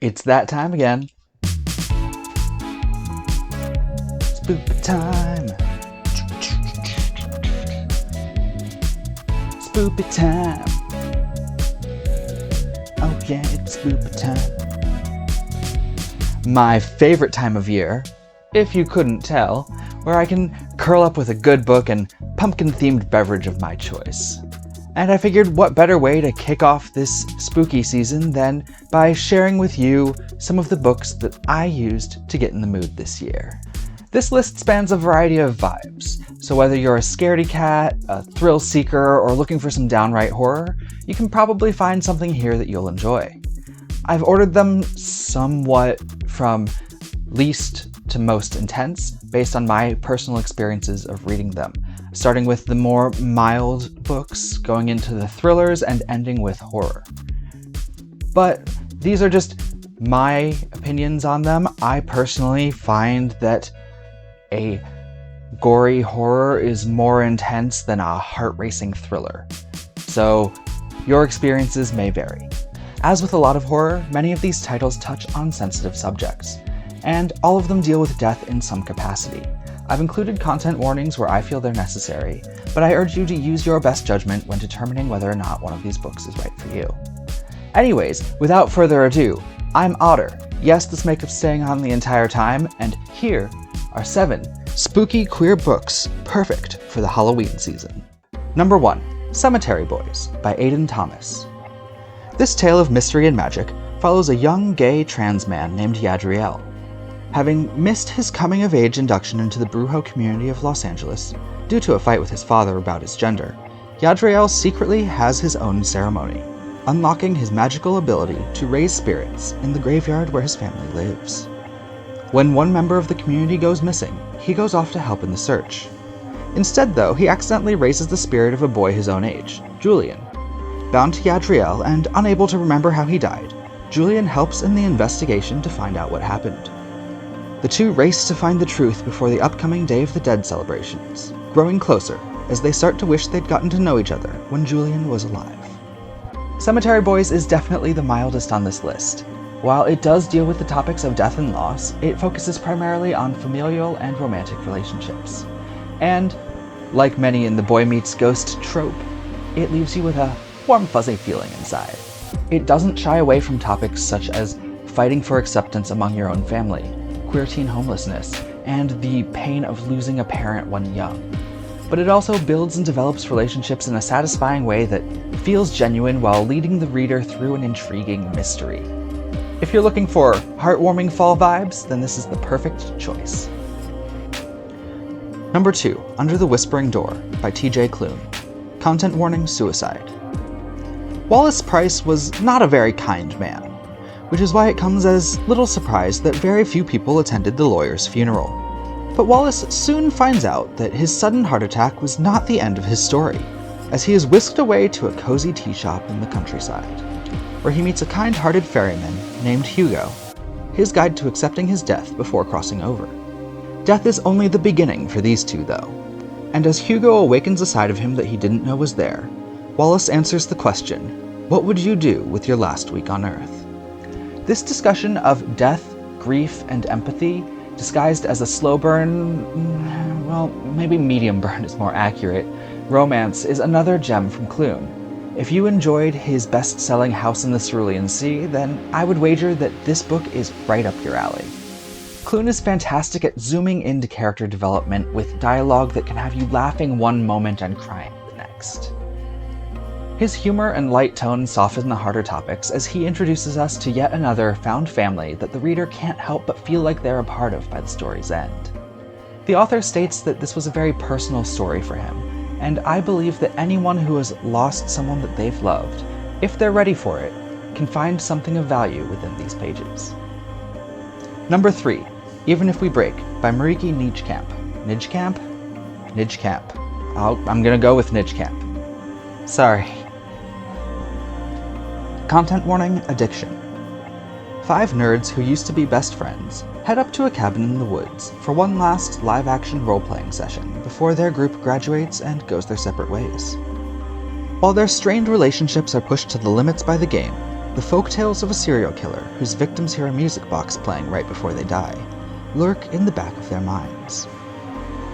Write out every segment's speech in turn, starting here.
It's that time again. Spoopy time. Spoopy time. Oh yeah, it's spoopy time. My favorite time of year, if you couldn't tell, where I can curl up with a good book and pumpkin-themed beverage of my choice. And I figured what better way to kick off this spooky season than by sharing with you some of the books that I used to get in the mood this year. This list spans a variety of vibes, so whether you're a scaredy cat, a thrill seeker, or looking for some downright horror, you can probably find something here that you'll enjoy. I've ordered them somewhat from least to most intense, based on my personal experiences of reading them, starting with the more mild books, going into the thrillers, and ending with horror. But these are just my opinions on them. I personally find that a gory horror is more intense than a heart-racing thriller, so your experiences may vary. As with a lot of horror, many of these titles touch on sensitive subjects, and all of them deal with death in some capacity. I've included content warnings where I feel they're necessary, but I urge you to use your best judgment when determining whether or not one of these books is right for you. Anyways, without further ado, I'm Otter. Yes, this makeup's staying on the entire time, and here are 7 spooky queer books perfect for the Halloween season. Number 1, Cemetery Boys by Aidan Thomas. This tale of mystery and magic follows a young gay trans man named Yadriel. Having missed his coming-of-age induction into the Brujo community of Los Angeles due to a fight with his father about his gender, Yadriel secretly has his own ceremony, unlocking his magical ability to raise spirits in the graveyard where his family lives. When one member of the community goes missing, he goes off to help in the search. Instead, though, he accidentally raises the spirit of a boy his own age, Julian. Bound to Yadriel and unable to remember how he died, Julian helps in the investigation to find out what happened. The two race to find the truth before the upcoming Day of the Dead celebrations, growing closer as they start to wish they'd gotten to know each other when Julian was alive. Cemetery Boys is definitely the mildest on this list. While it does deal with the topics of death and loss, it focuses primarily on familial and romantic relationships. And, like many in the boy meets ghost trope, it leaves you with a warm fuzzy feeling inside. It doesn't shy away from topics such as fighting for acceptance among your own family, queer teen homelessness, and the pain of losing a parent when young. But it also builds and develops relationships in a satisfying way that feels genuine while leading the reader through an intriguing mystery. If you're looking for heartwarming fall vibes, then this is the perfect choice. Number 2, Under the Whispering Door by T.J. Klune. Content warning: suicide. Wallace Price was not a very kind man, which is why it comes as little surprise that very few people attended the lawyer's funeral. But Wallace soon finds out that his sudden heart attack was not the end of his story, as he is whisked away to a cozy tea shop in the countryside, where he meets a kind-hearted ferryman named Hugo, his guide to accepting his death before crossing over. Death is only the beginning for these two, though, and as Hugo awakens a side of him that he didn't know was there, Wallace answers the question, what would you do with your last week on Earth? This discussion of death, grief, and empathy, disguised as a slow burn, well, maybe medium burn is more accurate, romance is another gem from Klune. If you enjoyed his best-selling House in the Cerulean Sea, then I would wager that this book is right up your alley. Klune is fantastic at zooming into character development with dialogue that can have you laughing one moment and crying the next. His humor and light tone soften the harder topics as he introduces us to yet another found family that the reader can't help but feel like they're a part of by the story's end. The author states that this was a very personal story for him, and I believe that anyone who has lost someone that they've loved, if they're ready for it, can find something of value within these pages. Number 3, Even If We Break by Mariki Nijkamp. Nijkamp? Nijkamp. I'm gonna go with Nijkamp. Sorry. Content warning: addiction. 5 nerds who used to be best friends head up to a cabin in the woods for one last live-action role-playing session before their group graduates and goes their separate ways. While their strained relationships are pushed to the limits by the game, The folktales of a serial killer whose victims hear a music box playing right before they die lurk in the back of their minds,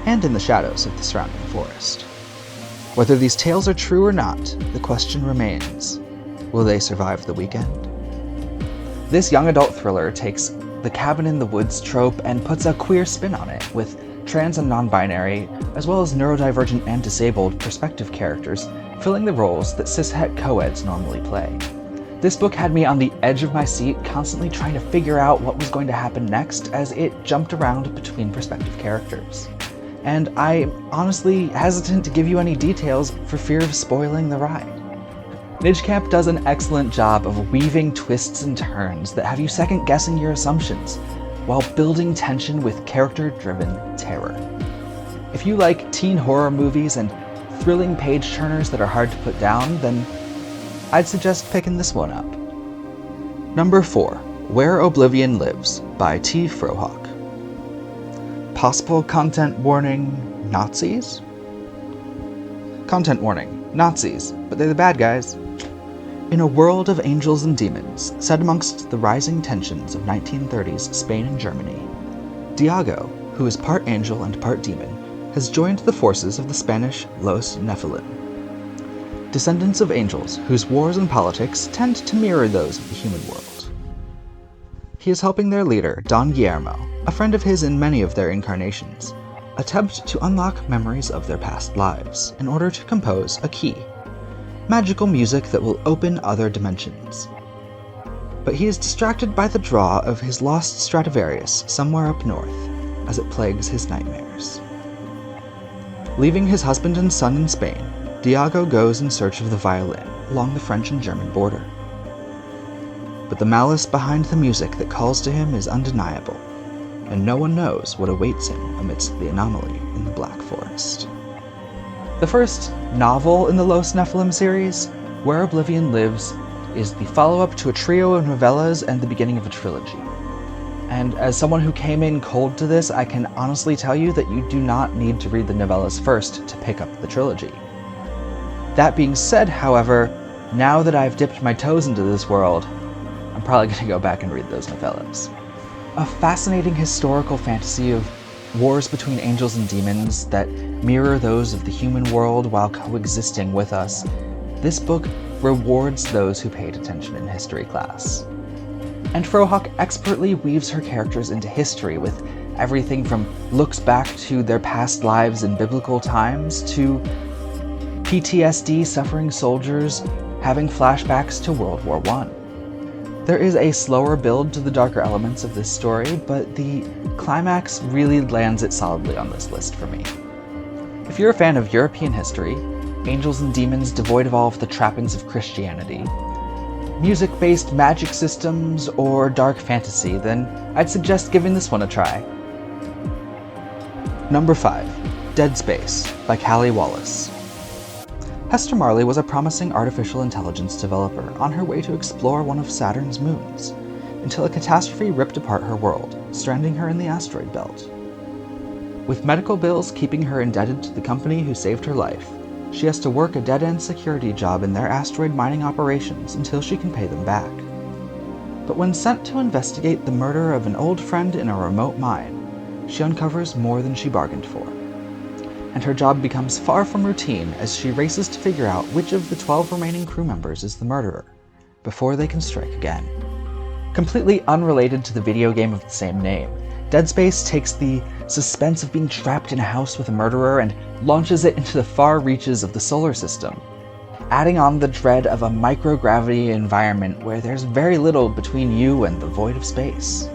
and in the shadows of the surrounding forest. Whether these tales are true or not, the question remains, will they survive the weekend? This young adult thriller takes the cabin in the woods trope and puts a queer spin on it, with trans and non-binary, as well as neurodivergent and disabled perspective characters filling the roles that cishet co-eds normally play. This book had me on the edge of my seat, constantly trying to figure out what was going to happen next as it jumped around between perspective characters. And I'm honestly hesitant to give you any details for fear of spoiling the ride. Nidgecamp does an excellent job of weaving twists and turns that have you second-guessing your assumptions, while building tension with character-driven terror. If you like teen horror movies and thrilling page-turners that are hard to put down, then I'd suggest picking this one up. Number 4, Where Oblivion Lives by T. Frohawk. Possible content warning, Nazis? Content warning, Nazis, but they're the bad guys. In a world of angels and demons, set amongst the rising tensions of 1930s Spain and Germany, Diago, who is part angel and part demon, has joined the forces of the Spanish Los Nephilim, descendants of angels whose wars and politics tend to mirror those of the human world. He is helping their leader, Don Guillermo, a friend of his in many of their incarnations, attempt to unlock memories of their past lives in order to compose a key, magical music that will open other dimensions. But he is distracted by the draw of his lost Stradivarius somewhere up north as it plagues his nightmares. Leaving his husband and son in Spain, Diago goes in search of the violin along the French and German border. But the malice behind the music that calls to him is undeniable, and no one knows what awaits him amidst the anomaly in the Black Forest. The first novel in the Los Nephilim series, Where Oblivion Lives, is the follow-up to a trio of novellas and the beginning of a trilogy. And as someone who came in cold to this, I can honestly tell you that you do not need to read the novellas first to pick up the trilogy. That being said, however, now that I've dipped my toes into this world, I'm probably going to go back and read those novellas. A fascinating historical fantasy of wars between angels and demons that mirror those of the human world while coexisting with us, this book rewards those who paid attention in history class. And Frohawk expertly weaves her characters into history with everything from looks back to their past lives in biblical times to PTSD suffering soldiers having flashbacks to World War I. There is a slower build to the darker elements of this story, but the climax really lands it solidly on this list for me. If you're a fan of European history, angels and demons devoid of all of the trappings of Christianity, music-based magic systems, or dark fantasy, then I'd suggest giving this one a try. Number 5, Dead Space by Callie Wallace. Hester Marley was a promising artificial intelligence developer on her way to explore one of Saturn's moons, until a catastrophe ripped apart her world, stranding her in the asteroid belt. With medical bills keeping her indebted to the company who saved her life, she has to work a dead-end security job in their asteroid mining operations until she can pay them back. But when sent to investigate the murder of an old friend in a remote mine, she uncovers more than she bargained for. And her job becomes far from routine as she races to figure out which of the 12 remaining crew members is the murderer, before they can strike again. Completely unrelated to the video game of the same name, Dead Space takes the suspense of being trapped in a house with a murderer and launches it into the far reaches of the solar system, adding on the dread of a microgravity environment where there's very little between you and the void of space.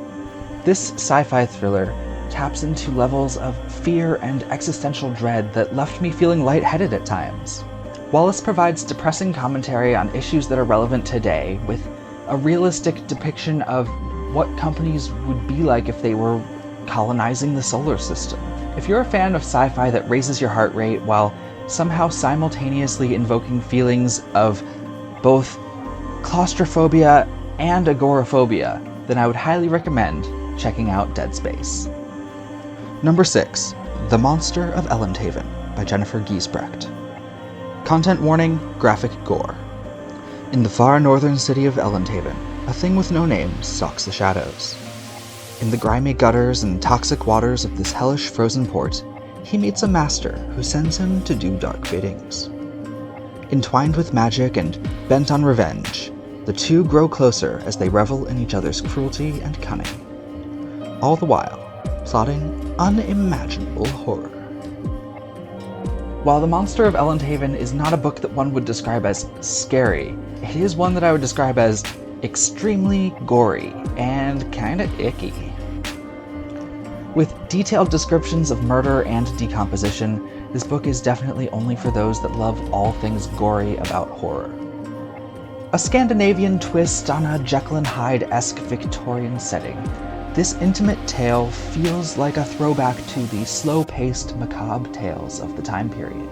This sci-fi thriller taps into levels of fear and existential dread that left me feeling lightheaded at times. Wallace provides depressing commentary on issues that are relevant today, with a realistic depiction of what companies would be like if they were colonizing the solar system. If you're a fan of sci-fi that raises your heart rate while somehow simultaneously invoking feelings of both claustrophobia and agoraphobia, then I would highly recommend checking out Dead Space. Number 6, The Monster of Ellenhaven by Jennifer Giesbrecht. Content warning, graphic gore. In the far northern city of Ellenhaven, a thing with no name stalks the shadows. In the grimy gutters and toxic waters of this hellish frozen port, he meets a master who sends him to do dark biddings. Entwined with magic and bent on revenge, the two grow closer as they revel in each other's cruelty and cunning, all the while plotting unimaginable horror. While The Monster of Ellenhaven is not a book that one would describe as scary, it is one that I would describe as extremely gory and kinda icky. With detailed descriptions of murder and decomposition, this book is definitely only for those that love all things gory about horror. A Scandinavian twist on a Jekyll and Hyde-esque Victorian setting, this intimate tale feels like a throwback to the slow-paced, macabre tales of the time period.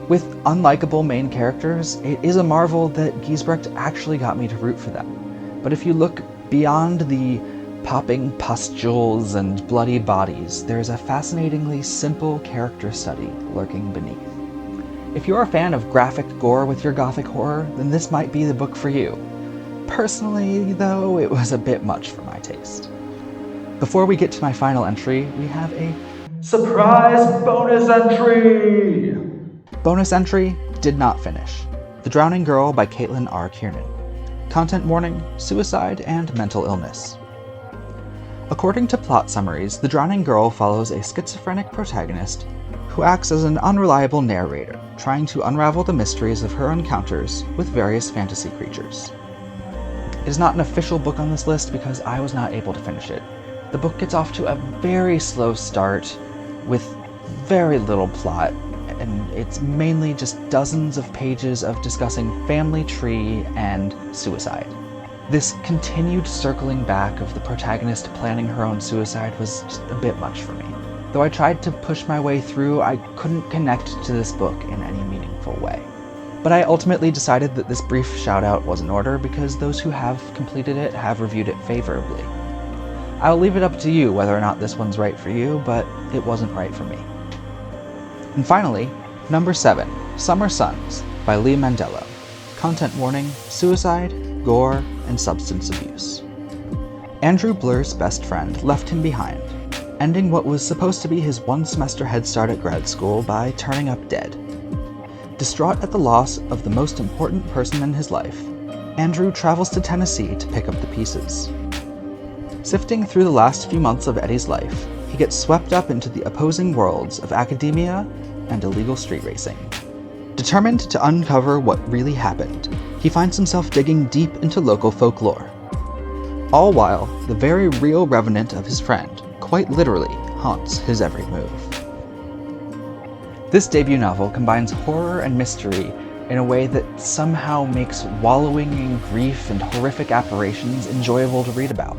With unlikable main characters, it is a marvel that Giesbrecht actually got me to root for them. But if you look beyond the popping pustules and bloody bodies, there is a fascinatingly simple character study lurking beneath. If you're a fan of graphic gore with your gothic horror, then this might be the book for you. Personally, though, it was a bit much for my taste. Before we get to my final entry, we have a surprise bonus entry! Bonus entry, did not finish. The Drowning Girl by Caitlin R. Kiernan. Content warning, suicide and mental illness. According to plot summaries, The Drowning Girl follows a schizophrenic protagonist who acts as an unreliable narrator, trying to unravel the mysteries of her encounters with various fantasy creatures. It is not an official book on this list because I was not able to finish it. The book gets off to a very slow start with very little plot, and it's mainly just dozens of pages of discussing family tree and suicide. This continued circling back of the protagonist planning her own suicide was just a bit much for me. Though I tried to push my way through, I couldn't connect to this book in any meaningful way. But I ultimately decided that this brief shout-out was in order because those who have completed it have reviewed it favorably. I'll leave it up to you whether or not this one's right for you, but it wasn't right for me. And finally, number 7, Summer Suns by Lee Mandello. Content warning, suicide, gore, and substance abuse. Andrew Blur's best friend left him behind, ending what was supposed to be his one-semester head start at grad school by turning up dead. Distraught at the loss of the most important person in his life, Andrew travels to Tennessee to pick up the pieces. Sifting through the last few months of Eddie's life, he gets swept up into the opposing worlds of academia and illegal street racing. Determined to uncover what really happened, he finds himself digging deep into local folklore. All while, the very real revenant of his friend quite literally haunts his every move. This debut novel combines horror and mystery in a way that somehow makes wallowing in grief and horrific apparitions enjoyable to read about.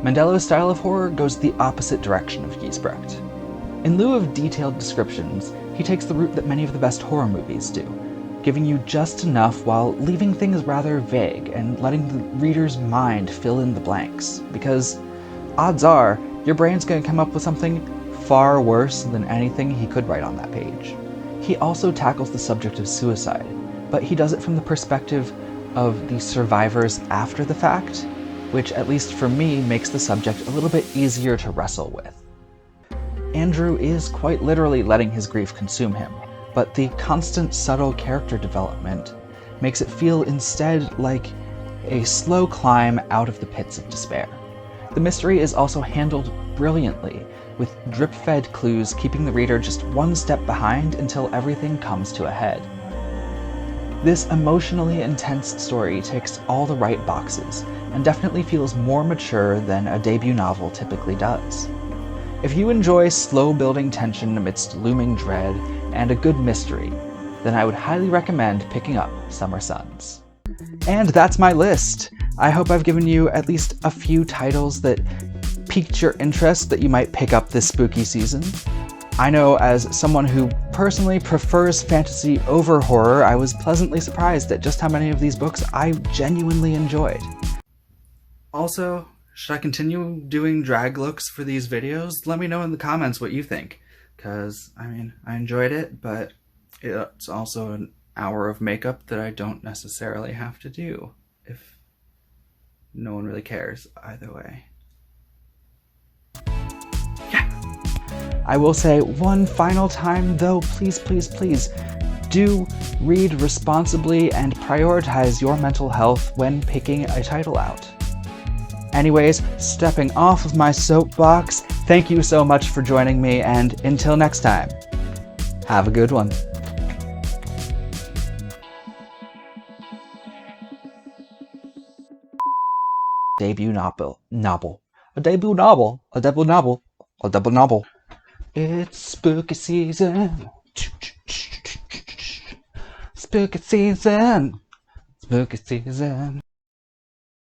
Mandello's style of horror goes the opposite direction of Giesbrecht. In lieu of detailed descriptions, he takes the route that many of the best horror movies do, giving you just enough while leaving things rather vague and letting the reader's mind fill in the blanks, because odds are your brain's going to come up with something far worse than anything he could write on that page. He also tackles the subject of suicide, but he does it from the perspective of the survivors after the fact, which, at least for me, makes the subject a little bit easier to wrestle with. Andrew is quite literally letting his grief consume him, but the constant subtle character development makes it feel instead like a slow climb out of the pits of despair. The mystery is also handled brilliantly, with drip-fed clues keeping the reader just one step behind until everything comes to a head. This emotionally intense story ticks all the right boxes, and definitely feels more mature than a debut novel typically does. If you enjoy slow-building tension amidst looming dread and a good mystery, then I would highly recommend picking up Summer Suns. And that's my list! I hope I've given you at least a few titles that piqued your interest that you might pick up this spooky season. I know, as someone who personally prefers fantasy over horror, I was pleasantly surprised at just how many of these books I genuinely enjoyed. Also, should I continue doing drag looks for these videos? Let me know in the comments what you think, because, I mean, I enjoyed it, but it's also hour of makeup that I don't necessarily have to do, if no one really cares either way. Yeah. I will say one final time though, please, please, please, do read responsibly and prioritize your mental health when picking a title out. Anyways, stepping off of my soapbox, thank you so much for joining me, and until next time, have a good one. Debut novel. A debut novel. A debut novel. A debut novel. It's spooky season. Spooky season. Spooky season.